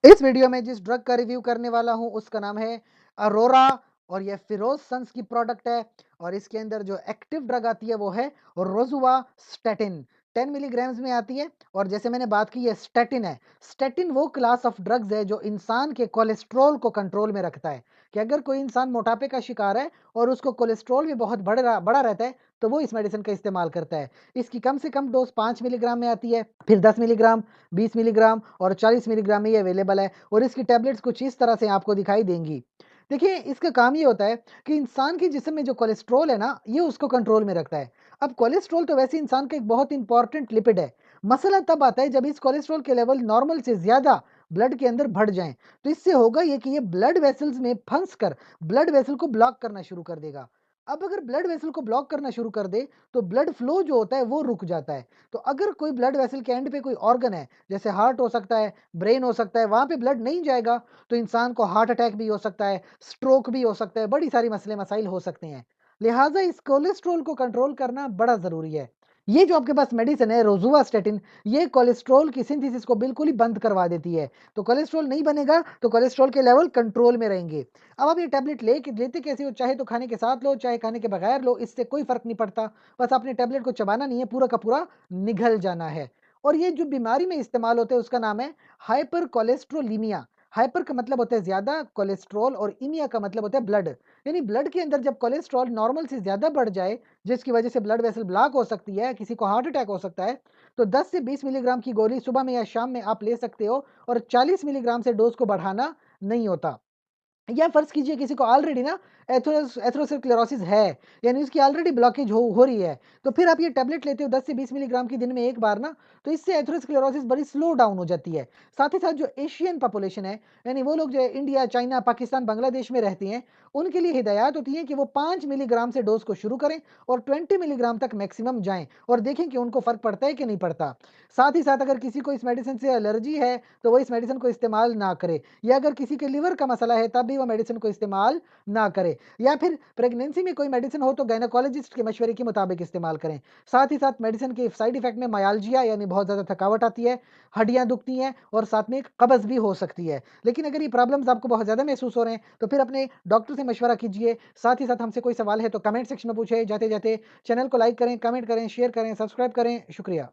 इस वीडियो में जिस ड्रग का रिव्यू करने वाला हूँ उसका नाम है अरोरा और ये फिरोज सन्स की प्रोडक्ट है और इसके अंदर जो एक्टिव ड्रग आती है वो है रोजुवा स्टैटिन 10 मिलीग्राम्स में आती है। और जैसे मैंने बात की, ये स्टैटिन है। स्टैटिन वो क्लास ऑफ ड्रग्स है जो इंसान के कोलेस्ट्रॉल को कंट्रोल में रखता है कि अगर कोई इंसान मोटापे का शिकार है और उसको कोलेस्ट्रॉल भी बहुत बड़ा रहता है तो वो इस मेडिसिन का इस्तेमाल करता है। इसकी कम से कम डोज 5 मिलीग्राम में आती है, फिर 10 मिलीग्राम, 20 मिलीग्राम और 40 मिलीग्राम में ये अवेलेबल है और इसकी टैबलेट्स कुछ इस तरह से आपको दिखाई देंगी। देखिए, इसका काम ये होता है कि इंसान के जिस्म में जो कोलेस्ट्रॉल है ना, ये उसको कंट्रोल में रखता है। अब कोलेस्ट्रॉल तो वैसे इंसान का एक बहुत इंपॉर्टेंट लिपिड है। मसला तब आता है जब इस कोलेस्ट्रॉल के लेवल नॉर्मल से ज़्यादा ब्लड के अंदर बढ़ जाएँ। तो इससे होगा ये कि ये ब्लड वेसल्स में फँस कर ब्लड वेसल को ब्लॉक करना शुरू कर देगा। अब अगर ब्लड वेसल को ब्लॉक करना शुरू कर दे, तो ब्लड फ्लो जो होता है वो रुक जाता है। तो अगर कोई ब्लड वेसल के एंड पे कोई ऑर्गन है, जैसे हार्ट हो सकता है, ब्रेन हो सकता है, वहाँ पे ब्लड नहीं जाएगा, तो इंसान को हार्ट अटैक भी हो सकता है, स्ट्रोक भी हो सकता है, बड़ी सारी मसले मसाइल हो सकते हैं। लिहाजा इस कोलेस्ट्रॉल को कंट्रोल करना बड़ा ज़रूरी है। ये जो आपके पास मेडिसिन है रोज़ुवास्टैटिन, ये कोलेस्ट्रॉल की सिंथेसिस को बिल्कुल ही बंद करवा देती है। तो कोलेस्ट्रॉल नहीं बनेगा, तो कोलेस्ट्रॉल के लेवल कंट्रोल में रहेंगे। अब आप ये टैबलेट लेते कैसे हो? चाहे तो खाने के साथ लो, चाहे खाने के बगैर लो, इससे कोई फ़र्क नहीं पड़ता। बस आपने टैबलेट को चबाना नहीं है, पूरा का पूरा निगल जाना है। और ये जो बीमारी में इस्तेमाल होता है उसका नाम है हाइपर कोलेस्ट्रोलीमिया। हाइपर का मतलब होता है ज़्यादा कोलेस्ट्रॉल और इमिया का मतलब होता है ब्लड। यानी ब्लड के अंदर जब कोलेस्ट्रॉल नॉर्मल से ज़्यादा बढ़ जाए, जिसकी वजह से ब्लड वेसल ब्लॉक हो सकती है, किसी को हार्ट अटैक हो सकता है, तो 10 से 20 मिलीग्राम की गोली सुबह में या शाम में आप ले सकते हो और 40 मिलीग्राम से डोज़ को बढ़ाना नहीं होता। या फ़र्ज़ कीजिए किसी को ऑलरेडी ना एथेरोस्क्लेरोसिस है, यानी उसकी ऑलरेडी ब्लॉकेज हो रही है, तो फिर आप ये टैबलेट लेते हो 10 से 20 मिलीग्राम की दिन में एक बार ना, तो इससे एथेरोस्क्लेरोसिस बड़ी स्लो डाउन हो जाती है। साथ ही साथ जो एशियन पॉपुलेशन है, यानी वो लोग जो है इंडिया, चाइना, पाकिस्तान, बांग्लादेश में रहते हैं, उनके लिए हिदायत होती है कि वो 5 मिलीग्राम से डोज़ को शुरू करें और 20 मिलीग्राम तक मैक्सिमम जाएँ और देखें कि उनको फ़र्क पड़ता है कि नहीं पड़ता। साथ ही साथ अगर किसी को इस मेडिसिन से एलर्जी है, तो वो इस मेडिसिन को इस्तेमाल ना करे, या अगर किसी के लिवर का मसला है तब भी वो मेडिसिन को इस्तेमाल ना करे, या फिर प्रेगनेंसी में कोई मेडिसिन हो तो गायनेकोलॉजिस्ट के मशवरे के मुताबिक इस्तेमाल करें। साथ ही साथ मेडिसिन के साइड इफेक्ट में मायालजिया यानी बहुत ज़्यादा थकावट आती है, हड्डियाँ दुखती हैं और साथ में कब्ज़ भी हो सकती है। लेकिन अगर ये प्रॉब्लम्स आपको बहुत ज़्यादा महसूस हो रहे हैं तो फिर अपने डॉक्टर से मशवरा कीजिए। साथ ही साथ हमसे कोई सवाल है तो कमेंट सेक्शन में पूछे। जाते-जाते चैनल को लाइक करें, कमेंट करें, शेयर करें, सब्सक्राइब करें। शुक्रिया।